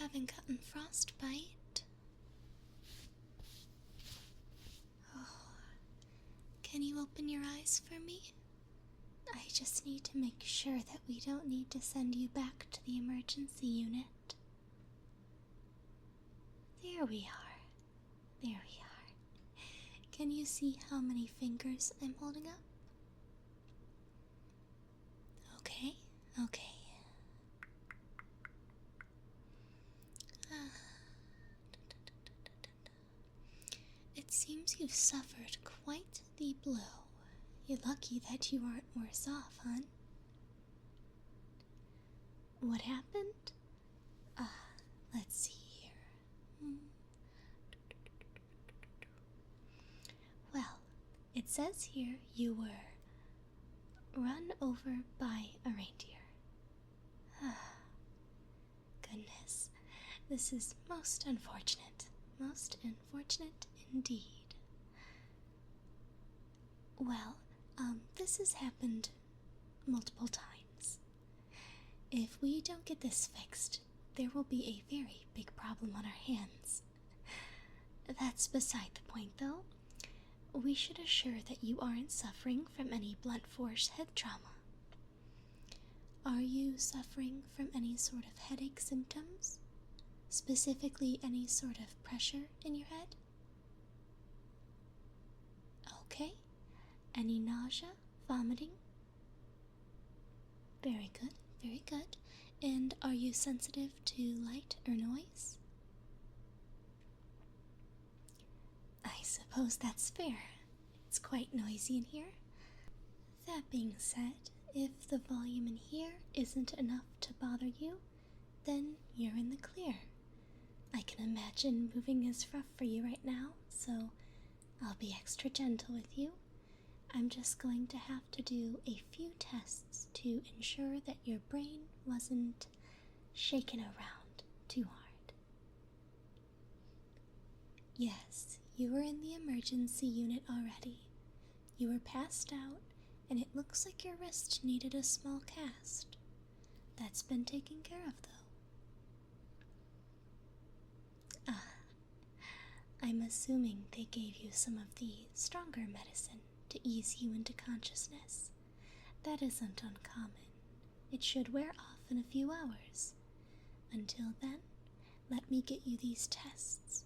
haven't gotten frostbite. Oh, can you open your eyes for me? I just need to make sure that we don't need to send you back to the emergency unit. There we are. There we are. Can you see how many fingers I'm holding up? Okay, okay. It seems you've suffered quite the blow. You're lucky that you aren't worse off, hon. What happened? Let's see here. Well, it says here you were run over by a reindeer. Goodness, this is most unfortunate. Most unfortunate indeed. Well, this has happened multiple times. If we don't get this fixed, there will be a very big problem on our hands. That's beside the point, though. We should assure that you aren't suffering from any blunt force head trauma. Are you suffering from any sort of headache symptoms? Specifically, any sort of pressure in your head? Okay. Any nausea, vomiting? Very good, very good. And are you sensitive to light or noise? I suppose that's fair. It's quite noisy in here. That being said, if the volume in here isn't enough to bother you, then you're in the clear. I can imagine moving is rough for you right now, so I'll be extra gentle with you. I'm just going to have to do a few tests to ensure that your brain wasn't shaken around too hard. Yes, you were in the emergency unit already. You were passed out, and it looks like your wrist needed a small cast. That's been taken care of, though. I'm assuming they gave you some of the stronger medicine to ease you into consciousness. That isn't uncommon. It should wear off in a few hours. Until then, let me get you these tests.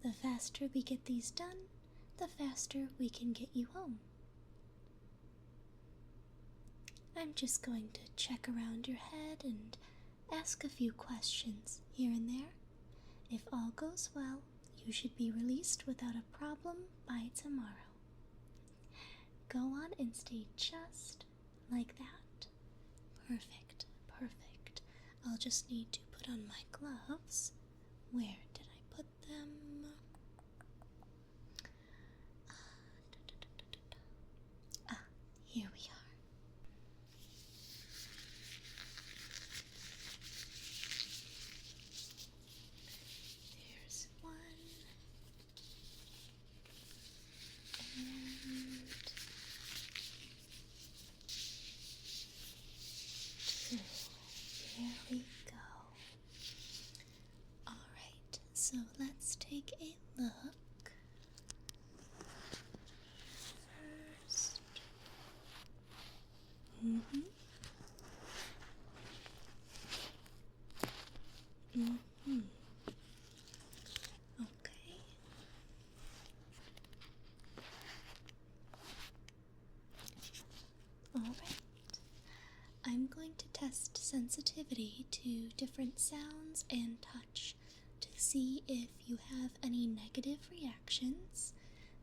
The faster we get these done, the faster we can get you home. I'm just going to check around your head and ask a few questions here and there. If all goes well, you should be released without a problem by tomorrow. Go on and stay just like that. Perfect, perfect. I'll just need to put on my gloves. Where did I put them? Here we are. There's one. And two. There we go. Alright, so let's take a look. First. Okay. Alright. I'm going to test sensitivity to different sounds and touch to see if you have any negative reactions.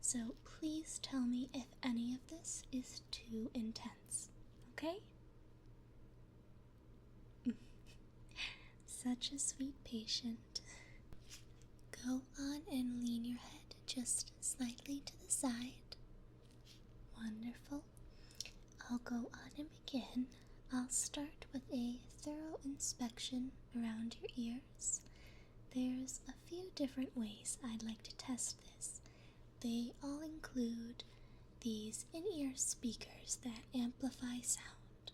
So please tell me if any of this is too intense. Okay? Such a sweet patient. Go on and lean your head just slightly to the side. Wonderful. I'll go on and begin. I'll start with a thorough inspection around your ears. There's a few different ways I'd like to test this. They all include these in-ear speakers that amplify sound.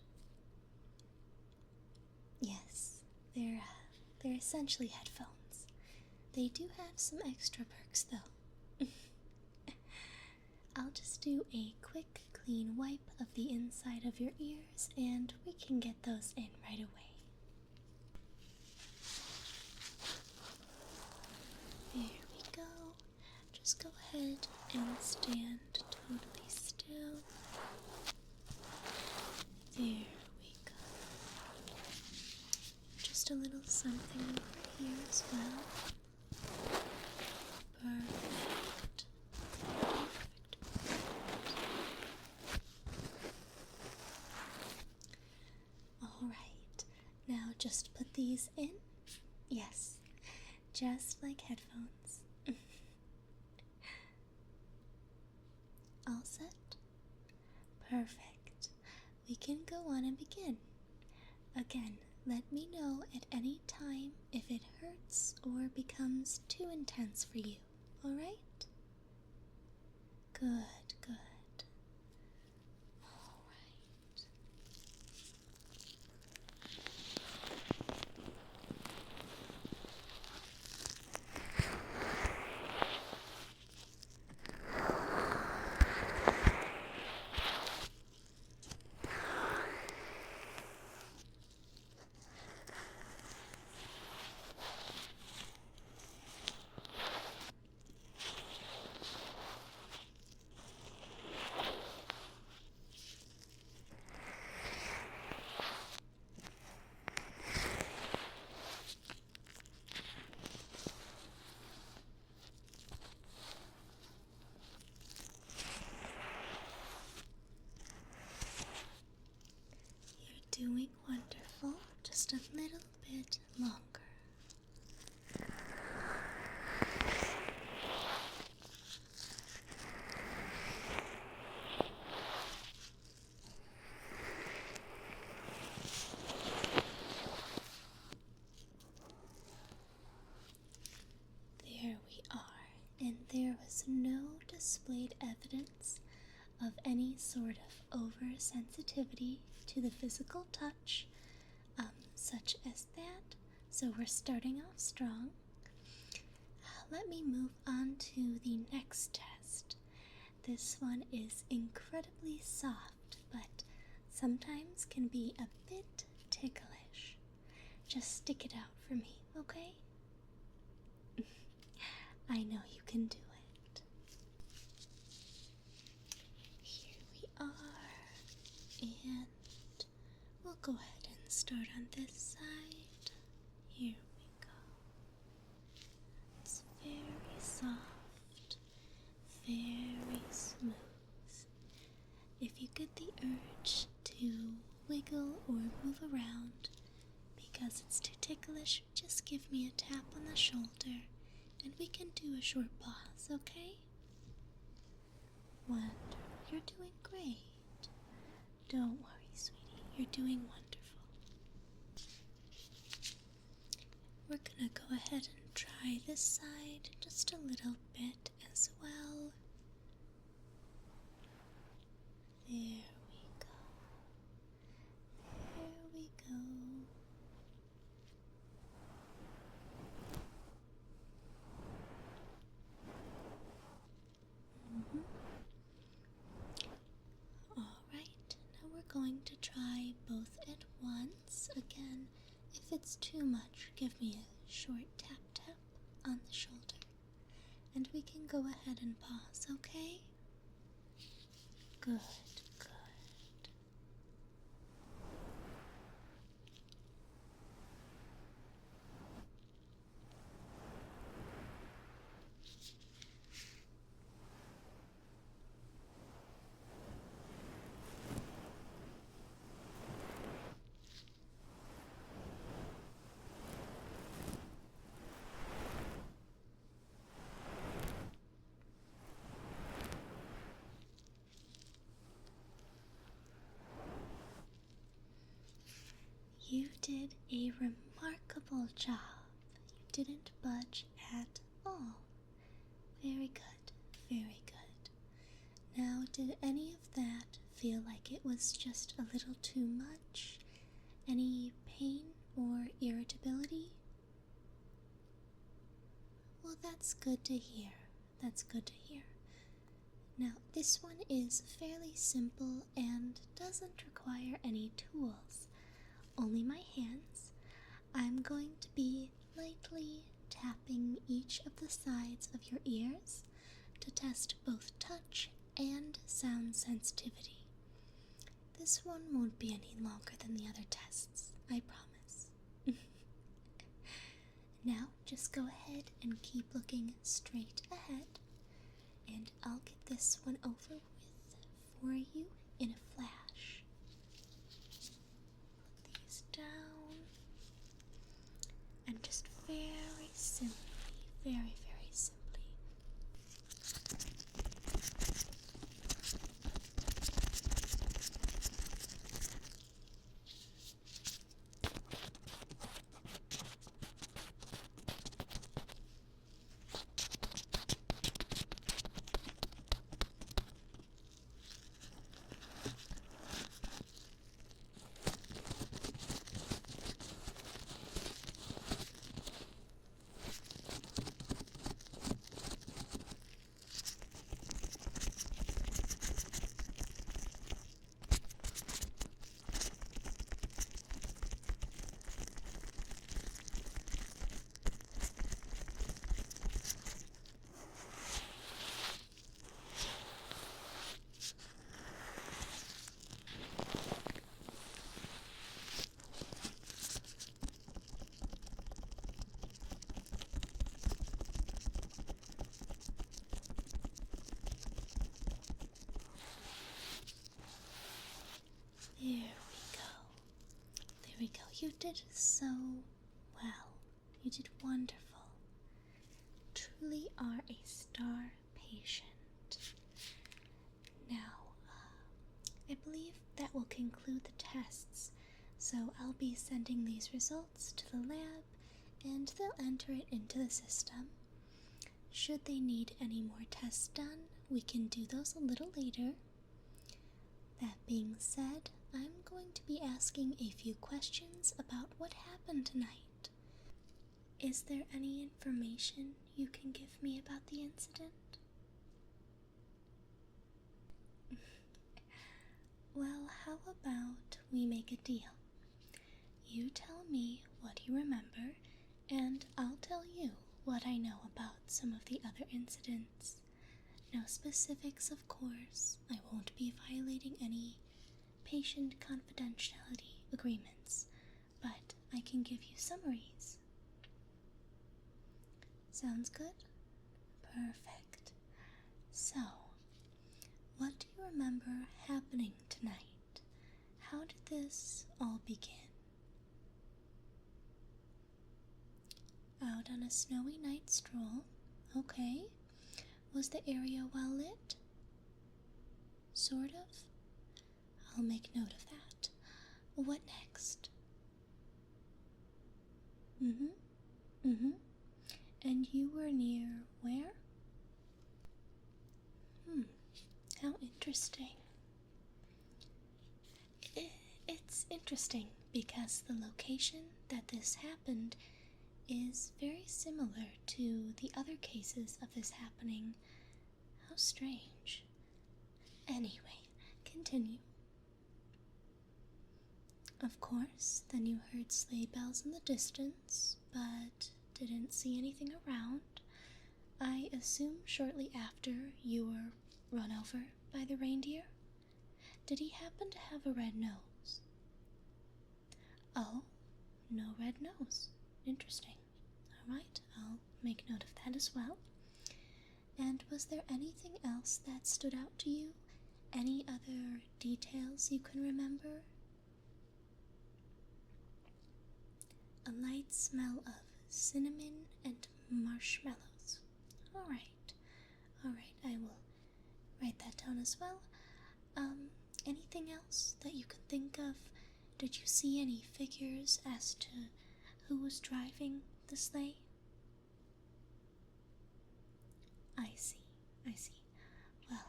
Yes, they're they're essentially headphones. They do have some extra perks though. I'll just do a quick, clean wipe of the inside of your ears and we can get those in right away. There we go. Just go ahead and stand totally still. There we go. Just a little something over here as well. Perfect. Alright, now just put these in. Yes, just like headphones. All set? Perfect. We can go on and begin. Again, let me know at any time if it hurts or becomes too intense for you, alright? Good, good. Alright. Doing wonderful, just a little bit longer. There we are, and there was no displayed evidence of any sort of oversensitivity to the physical touch, such as that. So we're starting off strong. Let me move on to the next test. This one is incredibly soft, but sometimes can be a bit ticklish. Just stick it out for me, okay? I know you can do it. Here we are, and we'll go ahead and start on this side. Here we go. It's very soft, very smooth. If you get the urge to wiggle or move around because it's too ticklish, just give me a tap on the shoulder and we can do a short pause, okay? Wonderful. You're doing great. Don't worry, sweetie. You're doing wonderful. We're gonna go ahead and try this side just a little bit as well. There we go. There we go. Alright, now we're going to try both at once. Again, if it's too much, give me a short tap tap on the shoulder. And we can go ahead and pause, okay? Good, good. You did a remarkable job. You didn't budge at all. Very good, very good. Now, did any of that feel like it was just a little too much? Any pain or irritability? That's good to hear. That's good to hear. Now, this one is fairly simple and doesn't require any tools, only my hands. I'm going to be lightly tapping each of the sides of your ears to test both touch and sound sensitivity. This one won't be any longer than the other tests, I promise. Now, just go ahead and keep looking straight ahead, and I'll get this one over with for you in a flash. Put these down, and just very simply, very simply. There we go. You did so well. You did wonderful. Truly are a star patient. Now, I believe that will conclude the tests, so I'll be sending these results to the lab, and they'll enter it into the system. Should they need any more tests done, we can do those a little later. That being said, I'm going to be asking a few questions about what happened tonight. Is there any information you can give me about the incident? Well, how about we make a deal? You tell me what you remember, and I'll tell you what I know about some of the other incidents. No specifics, of course. I won't be violating any patient confidentiality agreements, but I can give you summaries. Sounds good? Perfect. So, what do you remember happening tonight? How did this all begin? Out on a snowy night stroll. Okay. Was the area well lit? Sort of? I'll make note of that. What next? And you were near where? How interesting. It's interesting because the location that this happened is very similar to the other cases of this happening. How strange. Anyway, continue. Of course, then you heard sleigh bells in the distance, but didn't see anything around. I assume shortly after you were run over by the reindeer? Did he happen to have a red nose? Oh, no red nose. Interesting. Alright, I'll make note of that as well. And was there anything else that stood out to you? Any other details you can remember? A light smell of cinnamon and marshmallows. Alright, I will write that down as well. Anything else that you could think of? Did you see any figures as to who was driving the sleigh? I see. Well,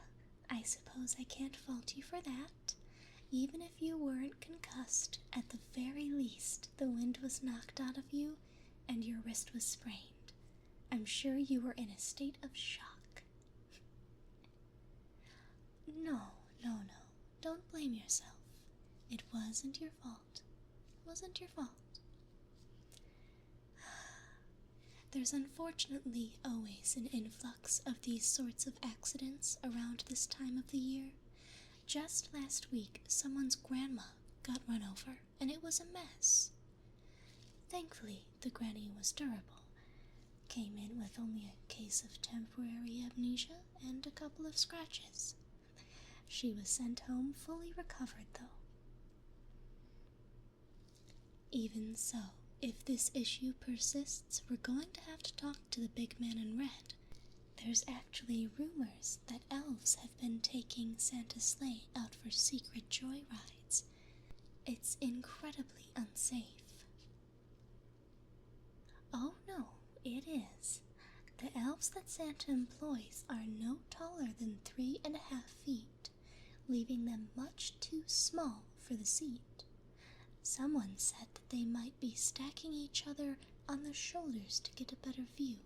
I suppose I can't fault you for that. Even if you weren't concussed, at the very least, the wind was knocked out of you and your wrist was sprained. I'm sure you were in a state of shock. No, no, no. Don't blame yourself. It wasn't your fault. It wasn't your fault. There's unfortunately always an influx of these sorts of accidents around this time of the year. Just last week, someone's grandma got run over, and it was a mess. Thankfully, the granny was durable. Came in with only a case of temporary amnesia and a couple of scratches. She was sent home fully recovered, though. Even so, if this issue persists, we're going to have to talk to the big man in red. There's actually rumors that elves have been taking Santa's sleigh out for secret joyrides. It's incredibly unsafe. Oh no, it is. The elves that Santa employs are no taller than 3.5 feet, leaving them much too small for the seat. Someone said that they might be stacking each other on their shoulders to get a better view.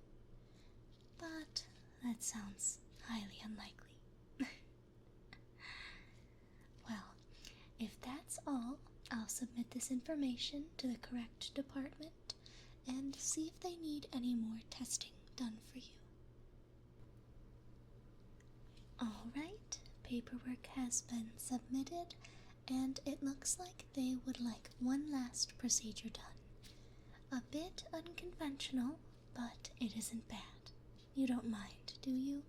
But that sounds highly unlikely. Well, if that's all, I'll submit this information to the correct department and see if they need any more testing done for you. Alright, paperwork has been submitted, and it looks like they would like one last procedure done. A bit unconventional, but it isn't bad. You don't mind, do you?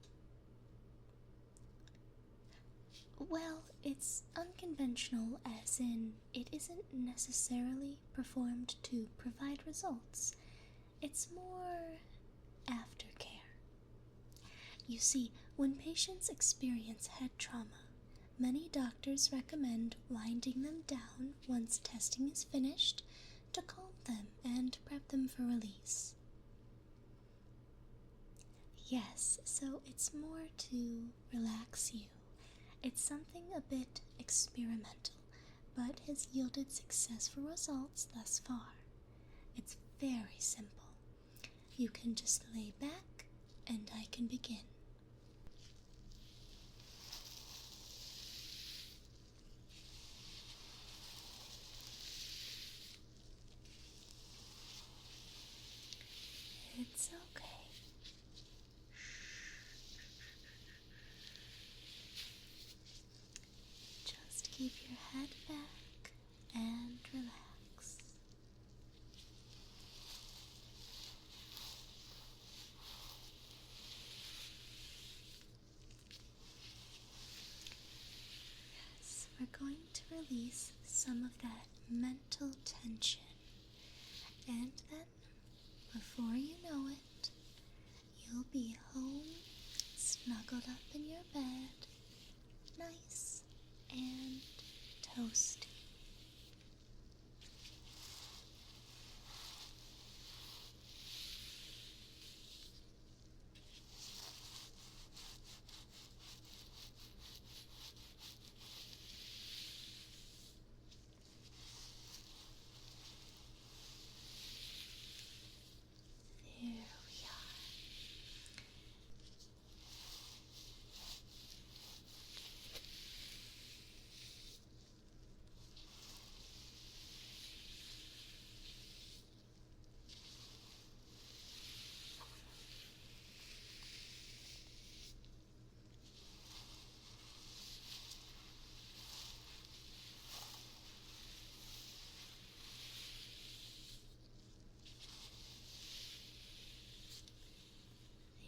Well, it's unconventional as in it isn't necessarily performed to provide results. It's more aftercare. You see, when patients experience head trauma, many doctors recommend winding them down once testing is finished to calm them and prep them for release. Yes, so it's more to relax you. It's something a bit experimental, but has yielded successful results thus far. It's very simple. You can just lay back and I can begin. It's okay. Just keep your head back and relax. Yes, we're going to release some of that mental tension. And then, before you know it, you'll be home, snuggled up in your bed, nice and toasty. There we are.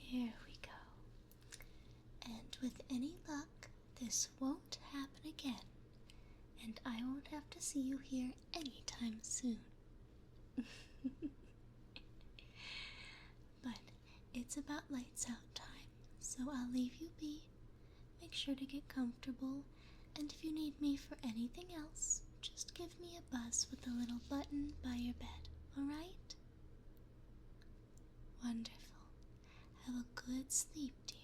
Here we go. And with any luck, this won't happen again, and I won't have to see you here anytime soon. But it's about lights out time, so I'll leave you be. Make sure to get comfortable, and if you need me for anything else, just give me a buzz with the little button by your bed, alright? Wonderful. Have a good sleep, dear.